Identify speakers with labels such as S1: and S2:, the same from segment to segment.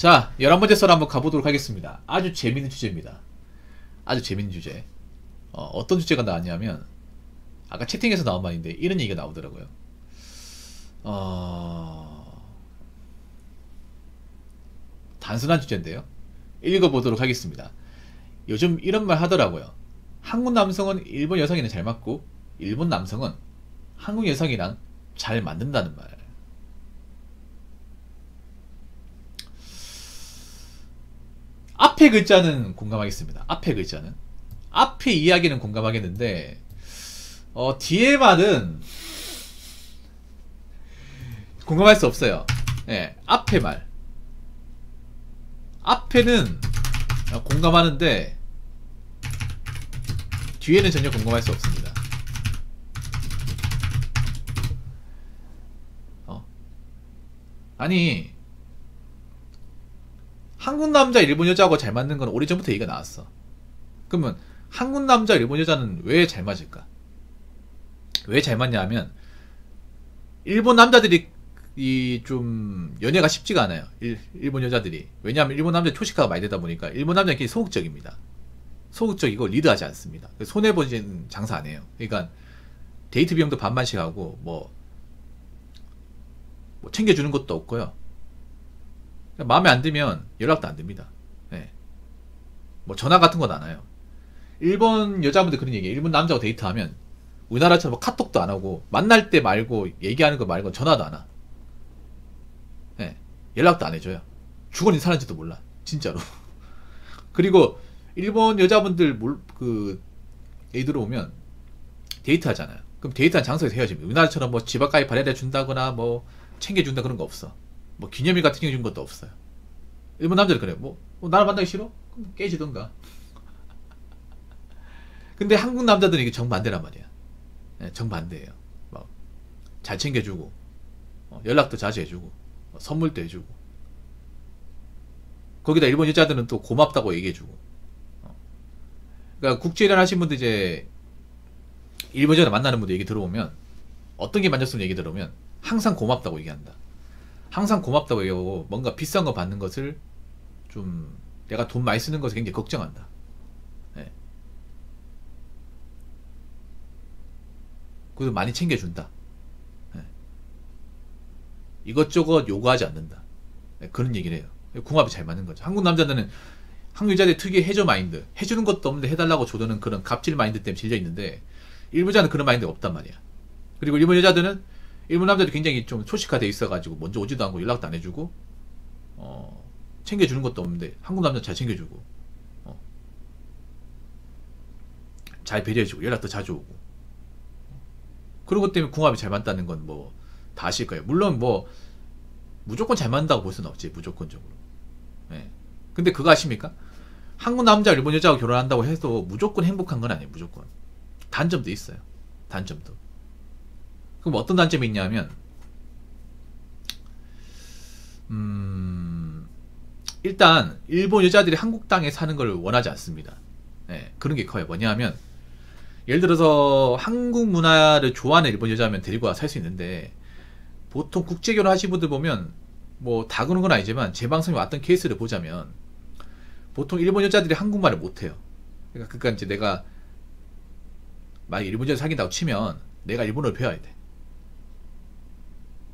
S1: 자, 11번째 썰 한번 가보도록 하겠습니다. 아주 재밌는 주제입니다. 아주 재밌는 주제. 어떤 주제가 나왔냐면, 아까 채팅에서 나온 말인데, 이런 얘기가 나오더라고요. 단순한 주제인데요. 읽어보도록 하겠습니다. 요즘 이런 말 하더라고요. 한국 남성은 일본 여성이랑 잘 맞고, 일본 남성은 한국 여성이랑 잘 맞는다는 말. 앞에 글자는 공감하겠습니다. 앞에 글자는. 앞에 이야기는 공감하겠는데, 뒤에 말은 공감할 수 없어요. 예, 앞에 말. 앞에는 공감하는데, 뒤에는 전혀 공감할 수 없습니다. 아니, 한국 남자, 일본 여자하고 잘 맞는 건 오래전부터 얘기가 나왔어. 그러면 한국 남자, 일본 여자는 왜 잘 맞을까? 왜 잘 맞냐 하면, 일본 남자들이 좀 연애가 쉽지가 않아요. 일본 여자들이. 왜냐하면 일본 남자 초식화가 많이 되다 보니까 일본 남자는 굉장히 소극적입니다. 소극적이고 리드하지 않습니다. 손해보지는 장사 안 해요. 그러니까 데이트 비용도 반반씩 하고 뭐 챙겨주는 것도 없고요. 마음에 안 들면 연락도 안 됩니다. 네. 뭐 전화 같은 건 안 와요. 일본 여자분들 그런 얘기해요. 일본 남자하고 데이트하면 우리나라처럼 뭐 카톡도 안 하고 만날 때 말고 얘기하는 거 말고 전화도 안 와. 네. 연락도 안 해줘요. 죽어있는 사는지도 몰라. 진짜로. 그리고 일본 여자분들 애들 오면 데이트 하잖아요. 그럼 데이트한 장소에서 헤어집니다. 우리나라처럼 뭐 집 앞까지 바래다 준다거나 뭐 챙겨준다 그런 거 없어. 뭐 기념일 같은 거 준 것도 없어요. 일본 남자들 그래요. 나를 만나기 싫어? 그럼 깨지던가. 근데 한국 남자들은 이게 정반대란 말이야. 네, 정반대예요. 막 잘 챙겨주고 연락도 자주 해주고 선물도 해주고 거기다 일본 여자들은 또 고맙다고 얘기해주고. 그러니까 국제일을 하신 분들 이제 일본 여자 만나는 분들 얘기 들어보면 어떤 게 만졌으면 얘기 들어보면 항상 고맙다고 얘기한다. 항상 고맙다고 얘기하고 뭔가 비싼 거 받는 것을 좀 내가 돈 많이 쓰는 것을 굉장히 걱정한다. 네. 그래서 많이 챙겨준다. 네. 이것저것 요구하지 않는다. 네, 그런 얘기를 해요. 궁합이 잘 맞는 거죠. 한국 남자들은 한국 여자들 특유의 해줘 마인드, 해주는 것도 없는데 해달라고 줘도는 그런 갑질 마인드 때문에 질려 있는데 일본 여자는 그런 마인드가 없단 말이야. 그리고 일본 여자들은 일본 남자들이 굉장히 좀 소식화돼 있어가지고 먼저 오지도 않고 연락도 안 해주고 챙겨주는 것도 없는데 한국 남자 잘 챙겨주고 잘 배려해주고 연락도 자주 오고 그런 것 때문에 궁합이 잘 맞다는 건 뭐 다 아실 거예요. 물론 뭐 무조건 잘 맞는다고 볼 수는 없지. 무조건적으로. 네. 근데 그거 아십니까? 한국 남자 일본 여자하고 결혼한다고 해도 무조건 행복한 건 아니에요. 무조건 단점도 있어요. 단점도. 그럼 어떤 단점이 있냐면 일단 일본 여자들이 한국 땅에 사는 걸 원하지 않습니다. 네, 그런 게 커요. 뭐냐면 예를 들어서 한국 문화를 좋아하는 일본 여자면 데리고 와 살 수 있는데 보통 국제결혼 하신 분들 보면 뭐 다 그런 건 아니지만 제 방송에 왔던 케이스를 보자면 보통 일본 여자들이 한국말을 못해요. 그러니까 이제 내가 만약 일본 여자 사귄다고 치면 내가 일본어를 배워야 돼.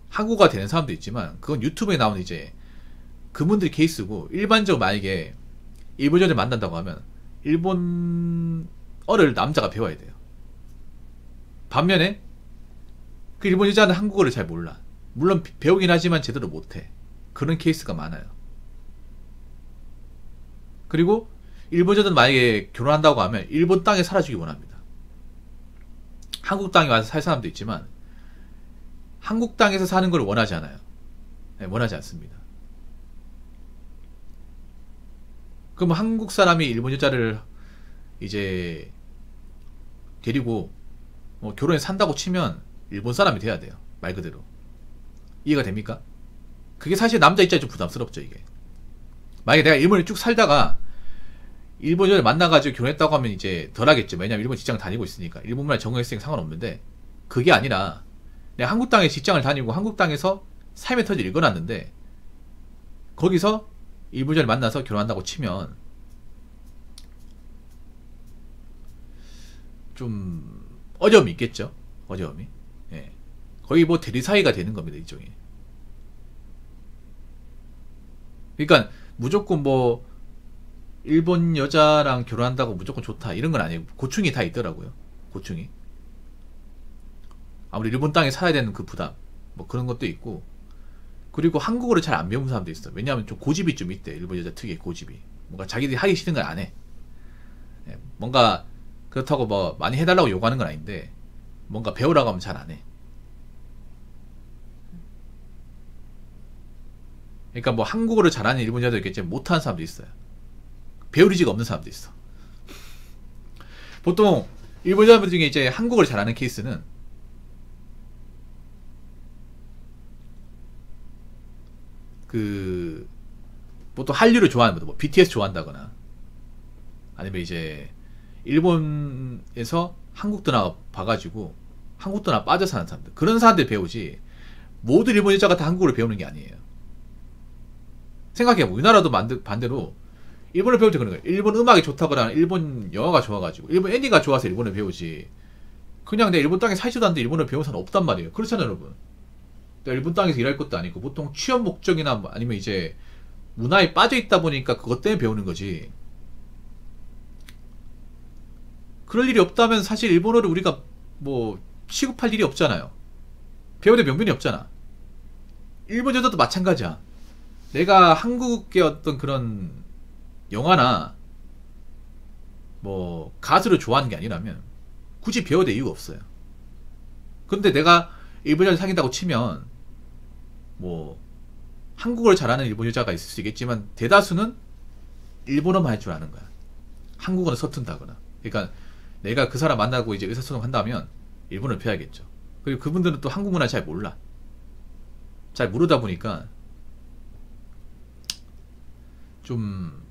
S1: 한국어가 되는 사람도 있지만 그건 유튜브에 나오는 이제 그분들 케이스고 일반적으로 만약에 일본 여자를 만난다고 하면 일본어를 남자가 배워야 돼요. 반면에 그 일본 여자는 한국어를 잘 몰라. 물론 배우긴 하지만 제대로 못해. 그런 케이스가 많아요. 그리고 일본 여자는 만약에 결혼한다고 하면 일본 땅에 살아주기 원합니다. 한국 땅에 와서 살 사람도 있지만 한국 땅에서 사는 걸 원하지 않아요. 네, 원하지 않습니다. 그럼 한국 사람이 일본 여자를 이제 데리고 결혼에 산다고 치면 일본 사람이 돼야 돼요. 말 그대로. 이해가 됩니까? 그게 사실 남자 입장에 좀 부담스럽죠. 이게 만약에 내가 일본에 쭉 살다가 일본 여자를 만나가지고 결혼했다고 하면 이제 덜하겠죠. 왜냐면 일본 직장을 다니고 있으니까 일본말 적응했으니까 상관없는데 그게 아니라 내가 한국 땅에 직장을 다니고 한국 땅에서 삶의 터를 읽어놨는데 거기서 일본 여자를 만나서 결혼한다고 치면 좀 어려움이 있겠죠. 어려움이. 예. 거의 뭐 대리사이가 되는 겁니다. 일종의. 그러니까 무조건 뭐 일본 여자랑 결혼한다고 무조건 좋다 이런 건 아니에요. 고충이 다 있더라고요. 고충이. 아무리 일본 땅에 살아야 되는 그 부담 뭐 그런 것도 있고, 그리고 한국어를 잘 안 배우는 사람도 있어. 왜냐하면 좀 고집이 좀 있대. 일본 여자 특유의 고집이. 뭔가 자기들이 하기 싫은 걸 안 해. 예. 뭔가 그렇다고 뭐 많이 해달라고 요구하는 건 아닌데 뭔가 배우라고 하면 잘 안 해. 그러니까 뭐 한국어를 잘하는 일본 여자도 있겠지만 못하는 사람도 있어요. 배울 의지가 없는 사람도 있어. 보통 일본 여자분 중에 이제 한국어를 잘하는 케이스는 그 보통 한류를 좋아하는 분들, 뭐 BTS 좋아한다거나 아니면 이제 일본에서 한국 드라마 봐가지고 한국 드라마 빠져 사는 사람들, 그런 사람들 배우지 모든 일본 여자가 다 한국어를 배우는 게 아니에요. 생각해보면 우리나라도 반대로 일본을 배울 때 그런 거예요. 일본 음악이 좋다거나 일본 영화가 좋아가지고 일본 애니가 좋아서 일본을 배우지, 그냥 내 일본 땅에 살지도 않는데 일본을 배우는 사람 없단 말이에요. 그렇잖아요 여러분. 내가 일본 땅에서 일할 것도 아니고 보통 취업 목적이나 아니면 이제 문화에 빠져 있다 보니까 그것 때문에 배우는 거지. 그럴 일이 없다면 사실 일본어를 우리가 뭐 취급할 일이 없잖아요. 배우는 명분이 없잖아. 일본 여자도 마찬가지야. 내가 한국의 어떤 그런 영화나 뭐 가수를 좋아하는 게 아니라면 굳이 배워야 될 이유가 없어요. 근데 내가 일본 여자 사귄다고 치면 뭐 한국어를 잘하는 일본 여자가 있을 수 있겠지만 대다수는 일본어만 할 줄 아는 거야. 한국어는 서툰다거나. 그러니까 내가 그 사람 만나고 이제 의사소통 한다면 일본어를 배워야겠죠. 그리고 그분들은 또 한국 문화 잘 몰라. 잘 모르다 보니까 좀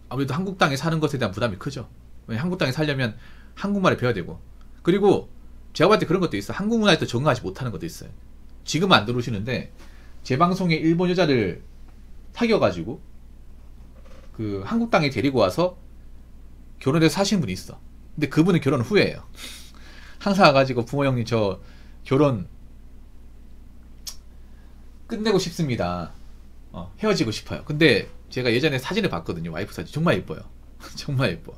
S1: 아무래도 한국 땅에 사는 것에 대한 부담이 크죠. 왜냐면 한국 땅에 살려면 한국말을 배워야 되고, 그리고 제가 봤을 때 그런 것도 있어. 한국 문화에 또 적응하지 못하는 것도 있어요. 지금은 안 들어오시는데 제 방송에 일본 여자를 사귀어가지고 그 한국 땅에 데리고 와서 결혼해서 사시는 분이 있어. 근데 그분은 결혼 후에예요. 항상 와가지고 부모 형님 저 결혼 끝내고 싶습니다. 헤어지고 싶어요. 근데 제가 예전에 사진을 봤거든요. 와이프 사진. 정말 예뻐요. 정말 예뻐.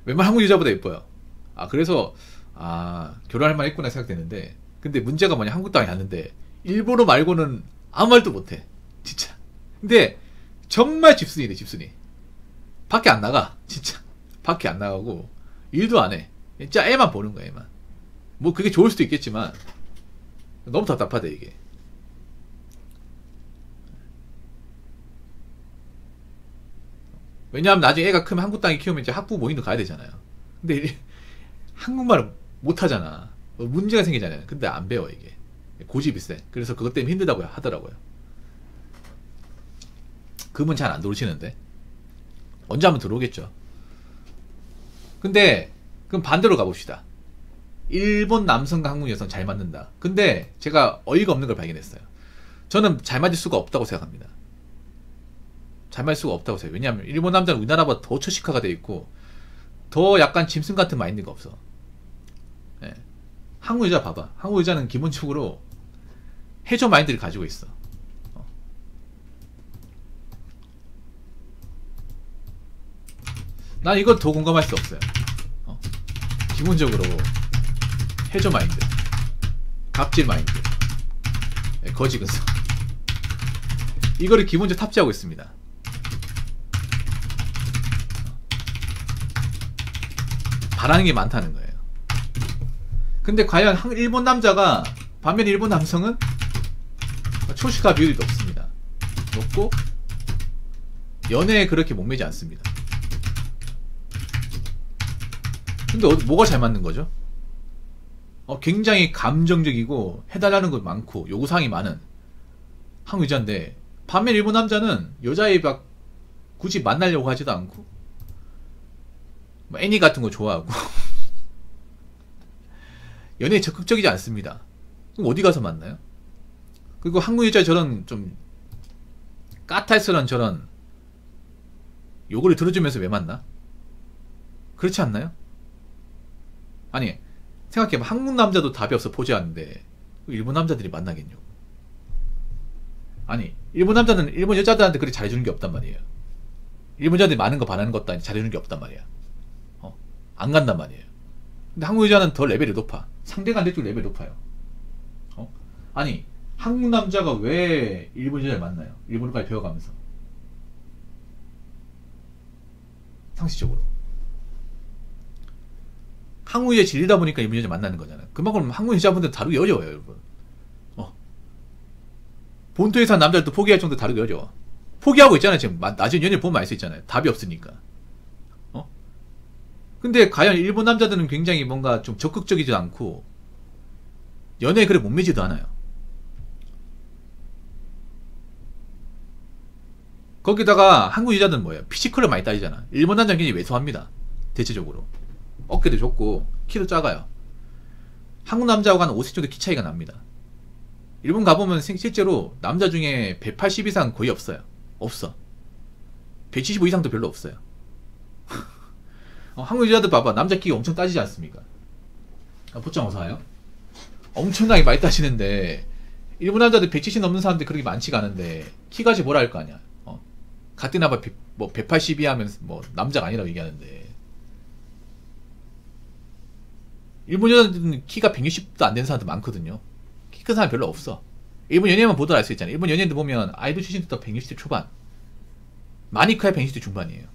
S1: 웬만한 한국 여자보다 예뻐요. 그래서 결혼할 만 했구나 생각됐는데, 근데 문제가 뭐냐, 한국 땅에 갔는데 일본어 말고는 아무 말도 못해. 진짜. 근데 정말 집순이네. 집순이. 밖에 안 나가. 진짜. 밖에 안 나가고 일도 안 해. 진짜 애만 보는 거야. 애만. 뭐 그게 좋을 수도 있겠지만 너무 답답하다 이게. 왜냐하면 나중에 애가 크면 한국 땅에 키우면 이제 학부 모임도 가야 되잖아요. 근데 한국말을 못하잖아. 문제가 생기잖아요. 근데 안 배워 이게. 고집이 세. 그래서 그것 때문에 힘들다고 하더라고요. 그분 잘 안 들어오시는데 언제 한번 들어오겠죠. 근데 그럼 반대로 가봅시다. 일본 남성과 한국 여성 잘 맞는다. 근데 제가 어이가 없는 걸 발견했어요. 저는 잘 맞을 수가 없다고 생각합니다. 잘 맞을 수가 없다고 생각해요. 왜냐하면 일본 남자는 우리나라보다 더 초식화가 돼 있고 더 약간 짐승 같은 마인드가 없어. 예. 한국 여자 봐봐. 한국 여자는 기본적으로 해저 마인드를 가지고 있어. 난 이건 더 공감할 수 없어요. 기본적으로 해저 마인드, 갑질 마인드, 거지 근성, 이거를 기본적으로 탑재하고 있습니다. 바라는 게 많다는 거예요. 근데 과연 일본 남자가, 반면 일본 남성은 초식화 비율이 높습니다. 높고 연애에 그렇게 목매지 않습니다. 근데 뭐가 잘 맞는 거죠? 굉장히 감정적이고 해달라는 것 많고 요구사항이 많은 한국 여자인데, 반면 일본 남자는 여자애 막 굳이 만나려고 하지도 않고 뭐 애니 같은 거 좋아하고 연애에 적극적이지 않습니다. 그럼 어디 가서 만나요? 그리고 한국 여자 저런 좀 까탈스런 저런 요거를 들어주면서 왜 만나? 그렇지 않나요? 아니 생각해봐. 한국 남자도 답이 없어 포즈하는데 일본 남자들이 만나겠냐고. 아니 일본 남자는 일본 여자들한테 그렇게 잘해주는 게 없단 말이에요. 일본 여자들이 많은 거 바라는 것도 아니고 잘해주는 게 없단 말이야. 안 간단 말이에요. 근데 한국 여자는 더 레벨이 높아. 상대가 안 될 줄 레벨이 높아요. 아니 한국 남자가 왜 일본 여자를 만나요? 일본어까지 배워가면서. 상식적으로 한국 여자 질리다 보니까 일본 여자 만나는 거잖아요. 그만큼 한국 여자분들 다루기 어려워요, 여러분. 본토에 산 남자들도 포기할 정도 다루기 어려워. 포기하고 있잖아요. 지금 나중에 연애 보면 알 수 있잖아요. 답이 없으니까. 근데 과연 일본 남자들은 굉장히 뭔가 좀 적극적이지도 않고 연애에 그래 못 매지도 않아요. 거기다가 한국 여자들은 뭐예요? 피지컬을 많이 따지잖아. 일본 남자는 굉장히 왜소합니다. 대체적으로 어깨도 좁고 키도 작아요. 한국 남자하고 한 5cm 정도 키 차이가 납니다. 일본 가보면 실제로 남자 중에 180 이상 거의 없어요. 없어. 175 이상도 별로 없어요. 한국 여자들 봐봐. 남자 키가 엄청 따지지 않습니까? 보짱 어서 와요. 엄청나게 많이 따지는데 일본 남자들 170 넘는 사람들이 그렇게 많지가 않은데 키까지 뭐라 할 거 아니야. 같은 나봐 뭐 182 하면 뭐 남자가 아니라고 얘기하는데 일본 여자들은 키가 160도 안 되는 사람들 많거든요. 키 큰 사람 별로 없어. 일본 연예인만 보더라 알 수 있잖아요. 일본 연예인들 보면 아이돌 출신부터 160대 초반, 많이 커야 160대 중반이에요.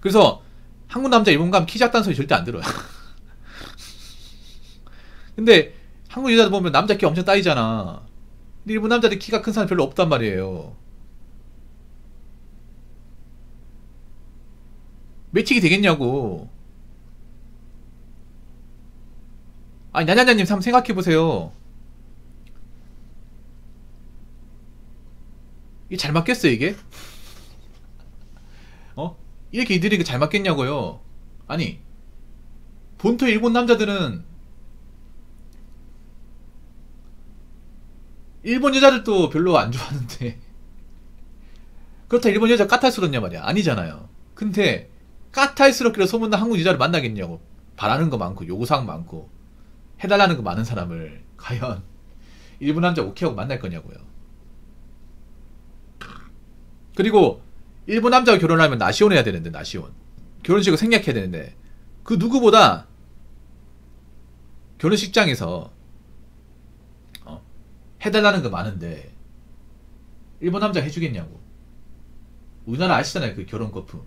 S1: 그래서 한국 남자 일본 가면 키 작다는 소리 절대 안 들어요. 근데 한국 여자들 보면 남자 키 엄청 따이잖아. 근데 일본 남자들 키가 큰 사람 별로 없단 말이에요. 매칭이 되겠냐고. 아니 나냐냐님 한번 생각해보세요. 이게 잘 맞겠어 이게? 이렇게 이들이 잘 맞겠냐고요. 아니 본토 일본 남자들은 일본 여자들도 별로 안 좋아하는데 그렇다 일본 여자 까탈스럽냐 말이야. 아니잖아요. 근데 까탈스럽기로 소문난 한국 여자를 만나겠냐고. 바라는 거 많고 요구사항 많고 해달라는 거 많은 사람을 과연 일본 남자 오케이하고 만날 거냐고요. 그리고 일본 남자가 결혼하면 나시혼 해야 되는데, 나시혼 결혼식을 생략해야 되는데 그 누구보다 결혼식장에서 해달라는 거 많은데 일본 남자가 해주겠냐고. 우리나라 아시잖아요. 그 결혼 거품.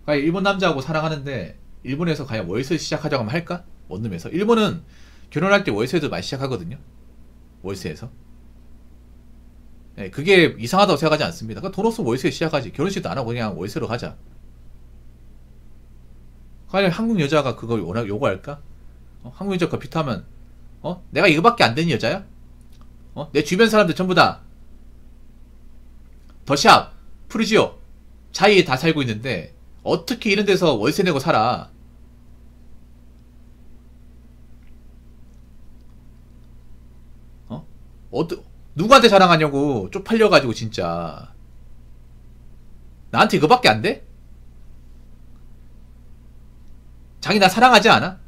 S1: 과연 일본 남자하고 사랑하는데 일본에서 과연 월세 시작하자고 하면 할까? 원룸에서. 일본은 결혼할 때 월세도 많이 시작하거든요. 월세에서. 네, 그게 이상하다고 생각하지 않습니다. 돈 없으면 월세 시작하지. 결혼식도 안 하고 그냥 월세로 가자. 과연 한국 여자가 그걸 워낙 요구할까? 한국 여자가 비타면 내가 이거밖에 안 되는 여자야? 내 주변 사람들 전부 다 더샵, 프루지오, 자이에 다 살고 있는데 어떻게 이런 데서 월세 내고 살아? 누구한테 자랑하냐고. 쪽팔려가지고 진짜. 나한테 이거밖에 안 돼? 자기 나 사랑하지 않아?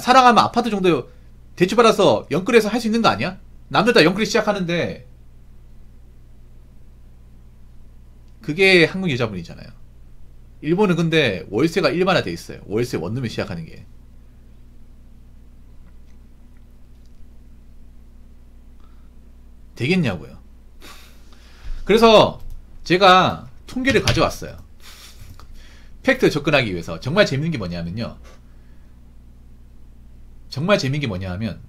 S1: 사랑하면 아파트 정도 대출받아서 연끌해서 할 수 있는 거 아니야? 남들 다 연끌이 시작하는데. 그게 한국 여자분이잖아요. 일본은 근데 월세가 일반화 돼 있어요. 월세 원룸에 시작하는 게. 되겠냐고요. 그래서 제가 통계를 가져왔어요. 팩트 접근하기 위해서. 정말 재밌는 게 뭐냐면요. 정말 재밌는 게 뭐냐면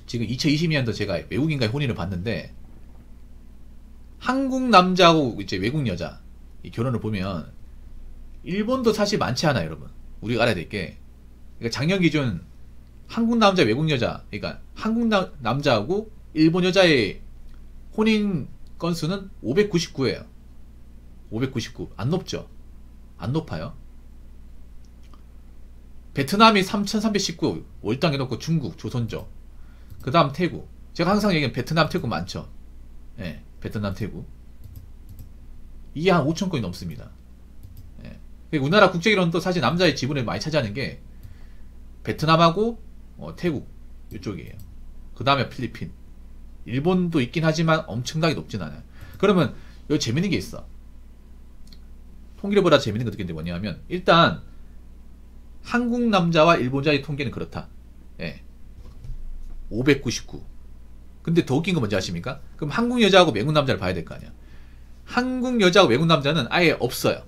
S1: 지금 2022년도 제가 외국인과의 혼인을 봤는데 한국 남자하고 이제 외국 여자 이 결혼을 보면 일본도 사실 많지 않아요, 여러분. 우리가 알아야 될 게, 그러니까 작년 기준 한국 남자 외국 여자, 그러니까 한국 남자하고 일본 여자의 혼인 건수는 599예요. 599. 안 높죠? 안 높아요. 베트남이 3,319 월당 해놓고 중국, 조선족, 그 다음 태국. 제가 항상 얘기하는 베트남, 태국 많죠. 예, 베트남, 태국. 이게 한 5,000건이 넘습니다. 예. 우리나라 국제기론도 사실 남자의 지분을 많이 차지하는 게 베트남하고 태국 이쪽이에요. 그 다음에 필리핀. 일본도 있긴 하지만 엄청나게 높진 않아요. 그러면 여기 재밌는 게 있어. 통계보다 재밌는 거 느끼는 게 뭐냐면, 일단 한국 남자와 일본자의 통계는 그렇다. 예. 599. 근데 더 웃긴 거 뭔지 아십니까? 그럼 한국 여자하고 외국 남자를 봐야 될 거 아니야. 한국 여자하고 외국 남자는 아예 없어요.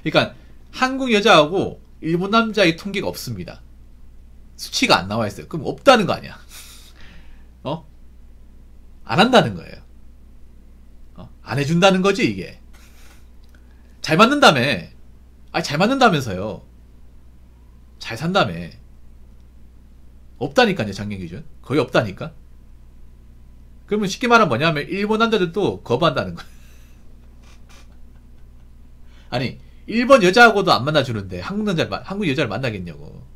S1: 그러니까 한국 여자하고 일본 남자의 통계가 없습니다. 수치가 안 나와 있어요. 그럼 없다는 거 아니야. 안 한다는 거예요. 안 해준다는 거지, 이게. 잘 맞는다며. 아니, 잘 맞는다면서요. 잘 산다며. 없다니까요, 장년 기준. 거의 없다니까. 그러면 쉽게 말하면 뭐냐면, 일본 남자들도 거부한다는 거예요. 아니, 일본 여자하고도 안 만나주는데, 한국 여자를 만나겠냐고.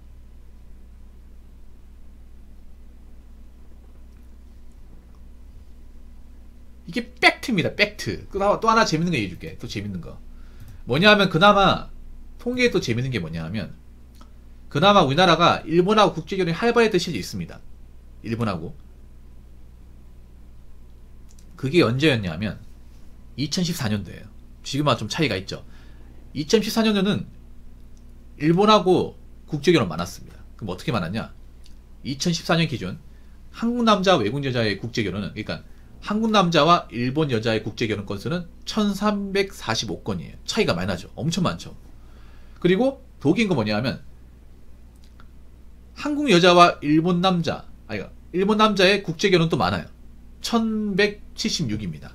S1: 이게 팩트입니다, 팩트. 또 하나 재밌는 거 얘기해줄게. 또 재밌는 거. 뭐냐 하면, 그나마, 통계에 또 재밌는 게 뭐냐 하면, 그나마 우리나라가 일본하고 국제결혼이 활발했던 시절이 있습니다. 일본하고. 그게 언제였냐면 2014년도예요. 지금과 좀 차이가 있죠. 2014년도는 일본하고 국제결혼 많았습니다. 그럼 어떻게 많았냐? 2014년 기준 한국 남자와 외국 여자의 국제결혼은, 그러니까 한국 남자와 일본 여자의 국제결혼 건수는 1345건이에요. 차이가 많이 나죠. 엄청 많죠. 그리고 더 웃긴 거 뭐냐 하면, 한국 여자와 일본 남자의 국제결혼도 많아요. 1176입니다.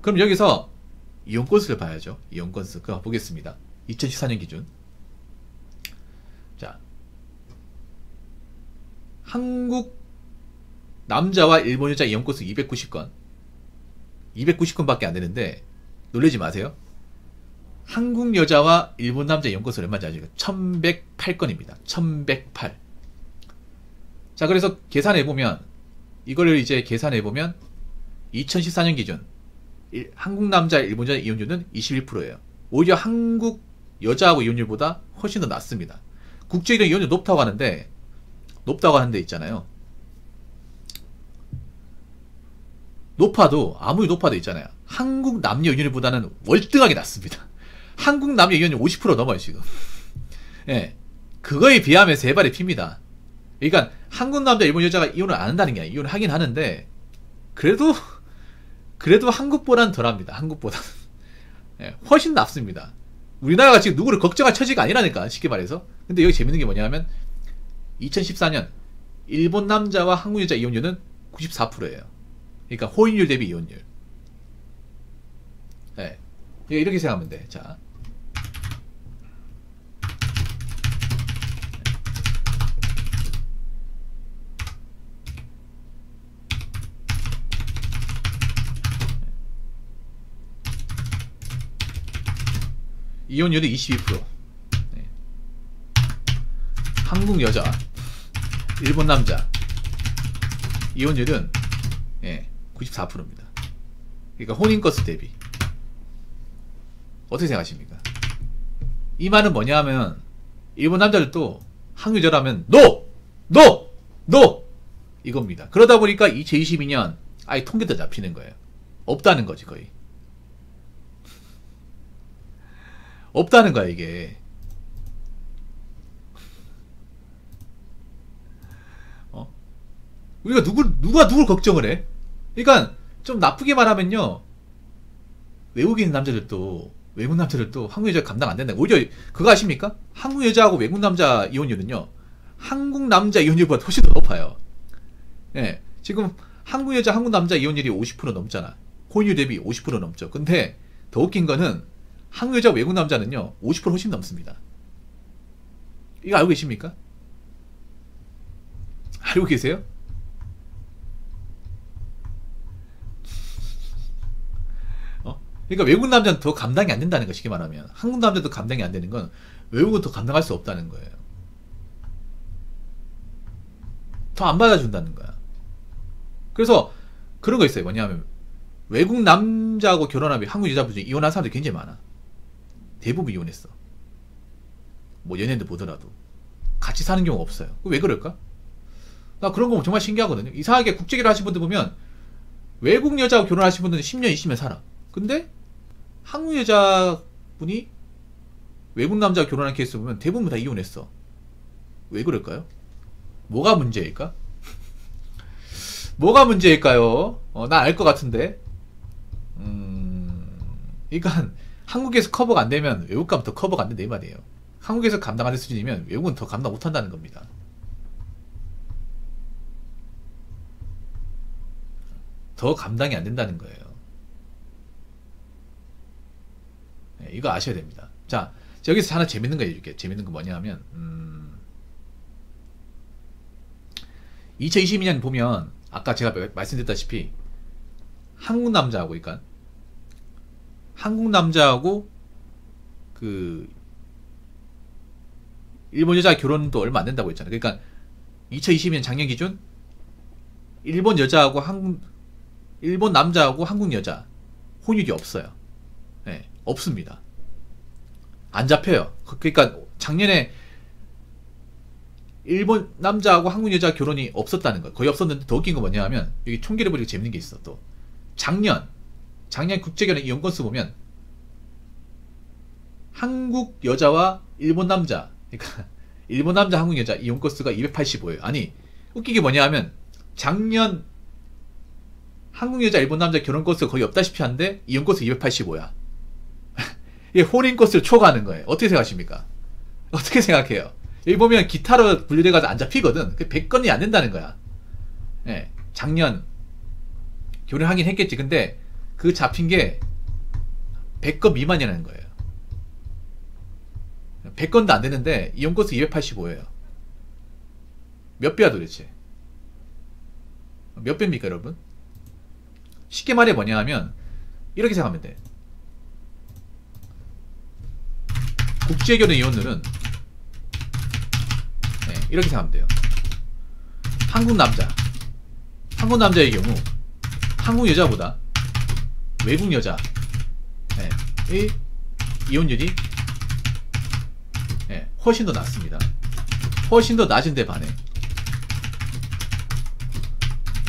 S1: 그럼 여기서 이혼 건수를 봐야죠. 이혼 건수. 그거 보겠습니다. 2014년 기준. 자, 한국 남자와 일본 여자 이혼 건수 290건. 290건밖에 안 되는데, 놀라지 마세요. 한국 여자와 일본 남자 이혼 건수 얼마인지 아시죠? 1108건입니다. 1108. 자, 그래서 계산해보면, 이걸 이제 계산해보면 2014년 기준 한국 남자, 일본 여자 이혼율은 21%예요. 오히려 한국 여자하고 이혼율보다 훨씬 더 낮습니다. 국제결혼 이혼율 높다고 하는데 있잖아요. 아무리 높아도 있잖아요. 한국 남녀 이혼율보다는 월등하게 낮습니다. 한국 남녀 이혼율 50% 넘어요, 지금. 예. 그거에 비하면 세 발의 피입니다. 그러니까 한국 남자, 일본 여자가 이혼을 안 한다는 게 아니에요. 이혼을 하긴 하는데, 그래도 한국보다는 덜합니다. 한국보다는. 예, 훨씬 낫습니다. 우리나라가 지금 누구를 걱정할 처지가 아니라니까, 쉽게 말해서. 근데 여기 재밌는 게 뭐냐면 2014년 일본 남자와 한국 여자 이혼율은 94%예요. 그러니까 호인율 대비 이혼율. 예, 이렇게 생각하면 돼. 자, 이혼율이 22%. 네. 한국 여자, 일본 남자 이혼율은 94%입니다. 그러니까 혼인 건수 대비. 어떻게 생각하십니까? 이 말은 뭐냐 하면, 일본 남자들도 한국 여자라면 NO! 이겁니다. 그러다 보니까 2022년 아예 통계도 잡히는 거예요. 없다는 거지, 거의. 없다는 거야, 이게. 우리가 누가 누굴 걱정을 해? 그러니까 좀 나쁘게 말하면요, 외국 남자들도 한국 여자 감당 안 된다. 오히려 그거 아십니까? 한국 여자하고 외국 남자 이혼율은요, 한국 남자 이혼율보다 훨씬 더 높아요. 예, 지금 한국 여자, 한국 남자 이혼율이 50% 넘잖아. 혼율 대비 50% 넘죠. 근데 더 웃긴 거는 한국 여자, 외국 남자는요 50% 훨씬 넘습니다. 이거 알고 계십니까? 알고 계세요? 그러니까 외국 남자는 더 감당이 안 된다는 거, 쉽게 말하면. 한국 남자도 감당이 안 되는 건 외국은 더 감당할 수 없다는 거예요. 더 안 받아준다는 거야. 그래서 그런 거 있어요. 뭐냐면 외국 남자하고 결혼하면 한국 여자분 중에 이혼한 사람들이 굉장히 많아. 대부분 이혼했어. 뭐 연예인들 보더라도 같이 사는 경우가 없어요. 왜 그럴까? 나 그런 거 정말 신기하거든요. 이상하게 국제결혼 하신 분들 보면 외국 여자하고 결혼하신 분들은 10년, 20년 살아. 근데 한국 여자분이 외국 남자와 결혼한 케이스 보면 대부분 다 이혼했어. 왜 그럴까요? 뭐가 문제일까? 뭐가 문제일까요? 나 알 것 같은데. 그러니까 한국에서 커버가 안 되면 외국 가면 더 커버가 안 된다 이 말이에요. 한국에서 감당 안 될 수준이면 외국은 더 감당 못 한다는 겁니다. 더 감당이 안 된다는 거예요. 네, 이거 아셔야 됩니다. 자, 여기서 하나 재밌는 거 해줄게요. 재밌는 거 뭐냐 하면 2022년 보면 아까 제가 말씀드렸다시피 한국 남자하고 그러니까 한국 남자하고 그 일본 여자 결혼도 얼마 안 된다고 했잖아요. 그러니까 2022년 작년 기준 일본 여자하고 일본 남자하고 한국 여자 혼율이 없어요. 네, 없습니다. 안 잡혀요. 그러니까 작년에 일본 남자하고 한국 여자 결혼이 없었다는 거예요. 거의 없었는데 더 웃긴 건 뭐냐 하면 여기 총계를 보니까 재밌는 게 있어. 또 작년 국제결혼 이혼 건수 보면 한국 여자와 일본 남자 그러니까 일본 남자 한국 여자 이혼 건수가 285예요. 아니 웃긴 게 뭐냐 하면 작년 한국 여자 일본 남자 결혼 건수가 거의 없다시피 한데 이혼 건수 285야. 이게 혼인 건수를 초과하는 거예요. 어떻게 생각하십니까? 어떻게 생각해요? 여기 보면 기타로 분류돼가지고 안 잡히거든. 100건이 안 된다는 거야. 네, 작년 결혼하긴 했겠지. 근데 그 잡힌 게 100건 미만이라는 거예요. 100건도 안 되는데 이혼 건수 285예요. 몇 배야 도대체? 몇 배입니까 여러분? 쉽게 말해 뭐냐 하면 이렇게 생각하면 돼. 국제결혼 이혼율은 네, 이렇게 생각하면 돼요. 한국 남자의 경우 한국 여자보다 외국 여자의 이혼율이 훨씬 더 낮습니다. 훨씬 더 낮은데 반해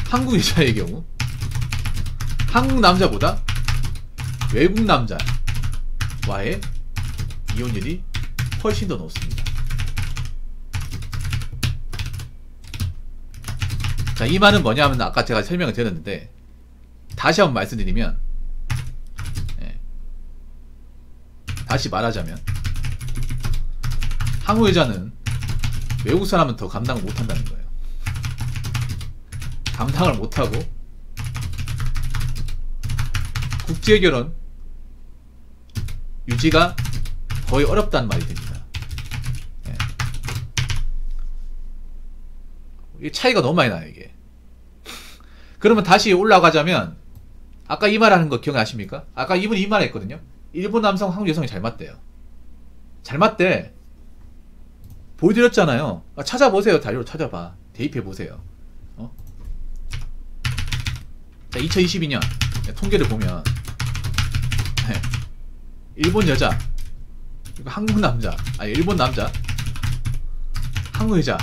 S1: 한국 여자의 경우 한국 남자보다 외국 남자와의 이혼율이 훨씬 더 높습니다. 자, 이 말은 뭐냐면 아까 제가 설명을 드렸는데 다시 한번 말씀드리면 다시 말하자면 한국 여자는 외국 사람은 더 감당을 못한다는 거예요. 감당을 못하고 국제결혼 유지가 거의 어렵다는 말이 됩니다. 이게 차이가 너무 많이 나요 이게. 그러면 다시 올라가자면 아까 이 말하는 거 기억나십니까? 아까 이분이 이 말 했거든요. 일본 남성 한국 여성이 잘 맞대요. 잘 맞대. 보여드렸잖아요. 찾아보세요. 자료로 찾아봐. 대입해보세요. 자, 2022년 통계를 보면 일본 여자 한국 남자 일본 남자 한국 여자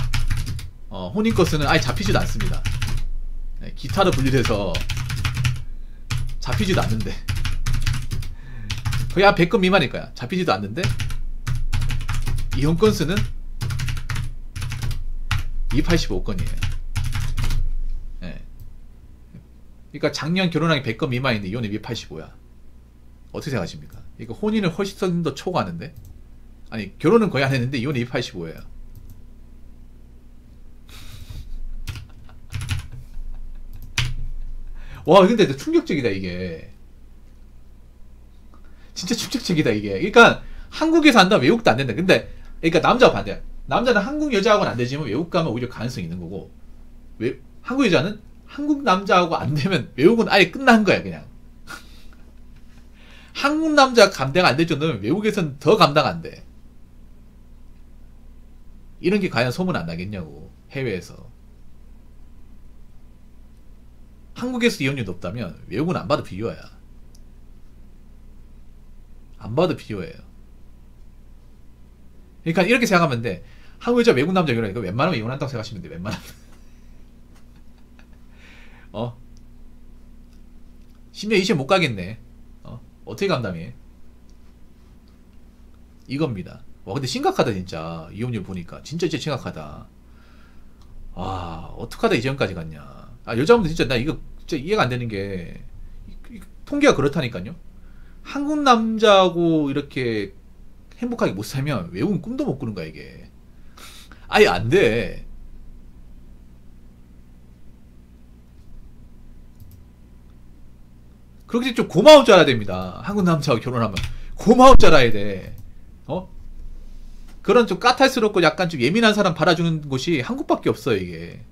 S1: 혼인 건수는 아예 잡히지도 않습니다. 기타로 분리돼서 잡히지도 않는데 거의 한 100건 미만일 거야. 잡히지도 않는데 이혼 건수는 285건이에요. 그러니까 작년 결혼한 게 100건 미만인데 이혼이 285야. 어떻게 생각하십니까? 이거 혼인을 훨씬 더 초과하는데? 아니 결혼은 거의 안 했는데 이혼이 285예요. 와 근데 충격적이다 이게. 진짜 충격적이다 이게. 그러니까 한국에서 한다면 외국도 안 된다. 근데 그러니까 남자와 반대야. 남자는 한국 여자하고는 안 되지만 외국 가면 오히려 가능성이 있는 거고 한국 여자는 한국 남자하고 안 되면 외국은 아예 끝난 거야 그냥. 한국 남자 감당 안 될 정도면 외국에서는 더 감당 안 돼. 이런 게 과연 소문 안 나겠냐고 해외에서. 한국에서 이혼율이 높다면 외국은 안 봐도 비교야. 안 봐도 비교예요. 그러니까 이렇게 생각하면 돼. 한국 여자 외국 남자 결혼하니까 웬만하면 이혼한다고 생각하시면 돼. 웬만하면. 어? 10년 20년 못 가겠네. 어떻게 감당해? 이겁니다. 와, 근데 심각하다, 진짜. 이혼율 보니까. 진짜 심각하다. 와, 어떡하다 이전까지 갔냐. 아, 여자분들 진짜, 나 이거 진짜 이해가 안 되는 게, 통계가 그렇다니까요. 한국 남자하고 이렇게 행복하게 못 살면 외국은 꿈도 못 꾸는 거야, 이게. 아예 안 돼. 그렇게 좀 고마울 줄 알아야 됩니다. 한국 남자하고 결혼하면. 고마울 줄 알아야 돼. 그런 좀 까탈스럽고 약간 좀 예민한 사람 받아주는 곳이 한국밖에 없어요, 이게.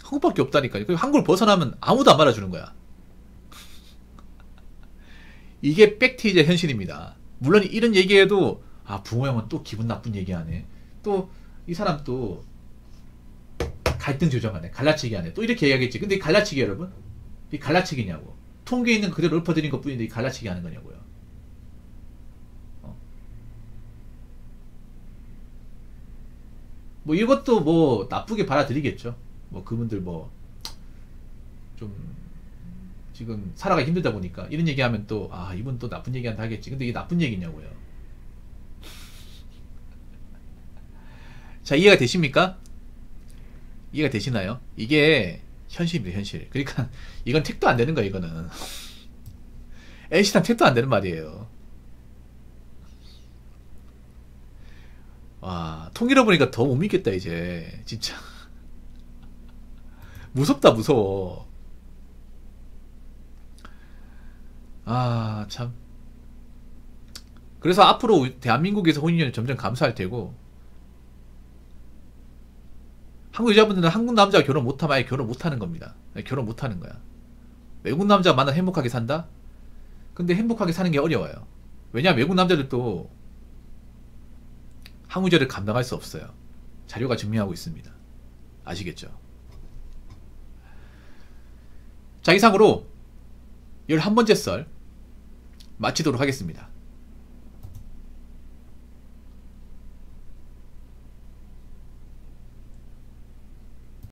S1: 한국밖에 없다니까요. 한국을 벗어나면 아무도 안 받아주는 거야. 이게 팩트이자 현실입니다. 물론 이런 얘기해도, 아, 부모 형은 또 기분 나쁜 얘기하네. 또, 이 사람 또, 갈등 조정하네. 갈라치기 하네. 또 이렇게 얘기하겠지. 근데 이 갈라치기 여러분? 이 갈라치기냐고. 통계에 있는 그대로 읊어드린 것 뿐인데 이 갈라치기 하는 거냐고요. 뭐 이것도 뭐 나쁘게 받아들이겠죠. 뭐 그분들 뭐 좀 지금 살아가기 힘들다 보니까 이런 얘기하면 또 아 이분 또 나쁜 얘기한다 하겠지. 근데 이게 나쁜 얘기냐고요. 자, 이해가 되십니까? 이해가 되시나요? 이게 현실입니다, 현실. 그러니까 이건 택도 안 되는 거야, 이거는. N씨랑 택도 안 되는 말이에요. 와, 통일해 보니까 더 못 믿겠다, 이제. 진짜. 무섭다, 무서워. 아, 참. 그래서 앞으로 대한민국에서 혼인연애 점점 감소할 테고, 한국 여자분들은 한국 남자와 결혼 못하면 아예 결혼 못하는 겁니다. 결혼 못하는 거야. 외국 남자 만나 행복하게 산다? 근데 행복하게 사는 게 어려워요. 왜냐면 외국 남자들도 한국 여자를 감당할 수 없어요. 자료가 증명하고 있습니다. 아시겠죠? 자, 이상으로 11번째 썰 마치도록 하겠습니다.